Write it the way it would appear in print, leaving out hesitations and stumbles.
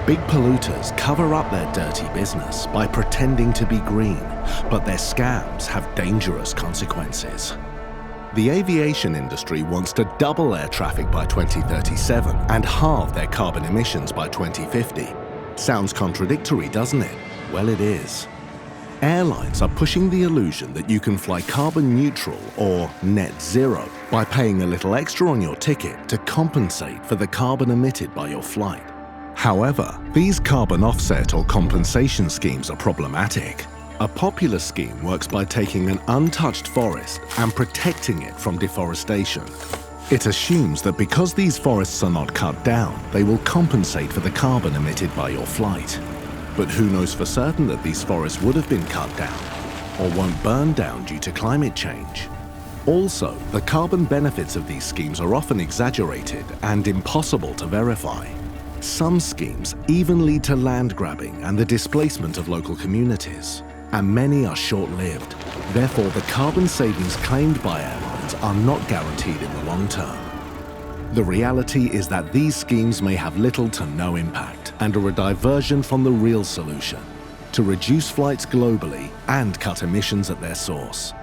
Big polluters cover up their dirty business by pretending to be green, but their scams have dangerous consequences. The aviation industry wants to double air traffic by 2037 and halve their carbon emissions by 2050. Sounds contradictory, doesn't it? Well, it is. Airlines are pushing the illusion that you can fly carbon neutral or net zero by paying a little extra on your ticket to compensate for the carbon emitted by your flight. However, these carbon offset or compensation schemes are problematic. A popular scheme works by taking an untouched forest and protecting it from deforestation. It assumes that because these forests are not cut down, they will compensate for the carbon emitted by your flight. But who knows for certain that these forests would have been cut down or won't burn down due to climate change? Also, the carbon benefits of these schemes are often exaggerated and impossible to verify. Some schemes even lead to land grabbing and the displacement of local communities. And many are short-lived. Therefore, the carbon savings claimed by airlines are not guaranteed in the long term. The reality is that these schemes may have little to no impact and are a diversion from the real solution: to reduce flights globally and cut emissions at their source.